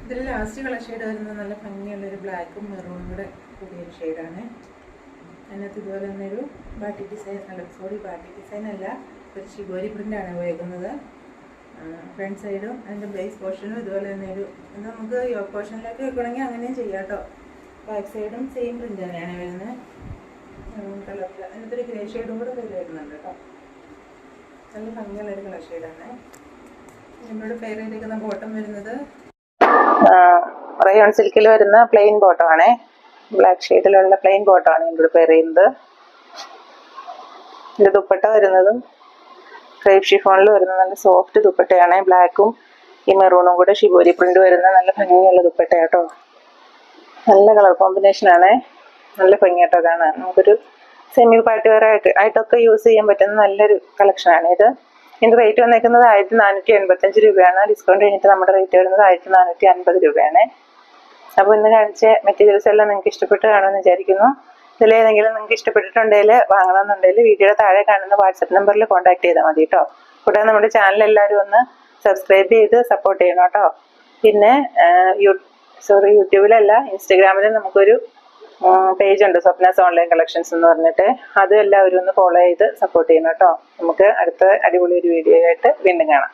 ഇതിൽ last colour shade വരുന്നത് നല്ല ഭംഗിയുള്ളൊരു ബ്ലാക്കും മെറൂണും കൂടെ കൂടിയൊരു ഷെയ്ഡാണ്. അതിനകത്ത് ഇതുപോലെ തന്നെ ഒരു ബാട്ടി ഡിസൈൻ ബാട്ടി ഡിസൈൻ അല്ല, ഒരു ഷിബോരി പ്രിൻ്റാണ് ഉപയോഗിക്കുന്നത്. ഫ്രണ്ട് സൈഡും അതിൻ്റെ ബേസ് പോർഷനും ഇതുപോലെ തന്നെ ഒരു നമുക്ക് യോക്ക് പോർഷനിലേക്ക് വെക്കണമെങ്കിൽ അങ്ങനെയും ചെയ്യാം കേട്ടോ. ബാക്ക് സൈഡും സെയിം പ്രിൻ്റ് തന്നെയാണ് വരുന്നത്. കളറിൽ അതിനകത്തൊരു ഗ്രേ ഷെയ്ഡും കൂടെ വരുന്നുണ്ട് കേട്ടോ. നല്ല ഭംഗിയുള്ളൊരു കളർ ഷെയ്ഡാണ്. നമ്മളോട് പെയർ ചെയ്തിരിക്കുന്ന ബോട്ടം വരുന്നത് റയോൺ സിൽക്കിൽ വരുന്ന പ്ലെയിൻ ബോട്ടം ആണേ. ബ്ലാക്ക് ഷെയ്ഡിലുള്ള പ്ലെയിൻ ബോട്ടം ആണ് ഇതിൻ്റെ പെയർ ചെയ്യുന്നത്. ഇതിൻ്റെ ദുപ്പട്ട വരുന്നതും ക്രേപ്പ് ഷിഫോണിൽ വരുന്ന നല്ല സോഫ്റ്റ് ദുപ്പട്ടയാണ്. ബ്ലാക്കും ഈ മെറൂണും കൂടെ ഷിബോരി പ്രിന്റ് വരുന്ന നല്ല ഭംഗിയുള്ള ദുപ്പട്ട കേട്ടോ. നല്ല കളർ കോമ്പിനേഷനാണ്. നല്ല ഭംഗിയായിട്ടോ കാണാൻ. നമുക്കൊരു സെമി പാർട്ടി വെയർ ആയിട്ടൊക്കെ യൂസ് ചെയ്യാൻ പറ്റുന്ന നല്ലൊരു കളക്ഷനാണ് ഇത്. ഇതിൻ്റെ റേറ്റ് വന്നേക്കുന്നത് 1485 രൂപയാണ്. ഡിസ്കൗണ്ട് കഴിഞ്ഞിട്ട് നമ്മുടെ റേറ്റ് വരുന്നത് 1450 രൂപയാണ്. അപ്പോൾ ഇന്ന് കാണിച്ച മെറ്റീരിയൽസ് എല്ലാം നിങ്ങൾക്ക് ഇഷ്ടപ്പെട്ട് കാണുമെന്ന് വിചാരിക്കുന്നു. ഇതിലേതെങ്കിലും നിങ്ങൾക്ക് ഇഷ്ടപ്പെട്ടിട്ടുണ്ടെങ്കിൽ വാങ്ങണമെന്നുണ്ടെങ്കിൽ വീഡിയോയുടെ താഴെ കാണുന്ന വാട്സപ്പ് നമ്പറിൽ കോൺടാക്ട് ചെയ്താൽ മതി കേട്ടോ. കൂടാതെ നമ്മുടെ ചാനൽ എല്ലാവരും ഒന്ന് സബ്സ്ക്രൈബ് ചെയ്ത് സപ്പോർട്ട് ചെയ്യണം കേട്ടോ. പിന്നെ യൂട്യൂബിലല്ല, ഇൻസ്റ്റഗ്രാമിൽ നമുക്കൊരു പേജുണ്ട്, സ്വപ്നാസ് ഓൺലൈൻ കളക്ഷൻസ് എന്ന് പറഞ്ഞിട്ട്. അത് എല്ലാവരും ഒന്ന് ഫോളോ ചെയ്ത് സപ്പോർട്ട് ചെയ്യണം കേട്ടോ. നമുക്ക് അടുത്ത അടിപൊളി ഒരു വീഡിയോ ആയിട്ട് വീണ്ടും കാണാം.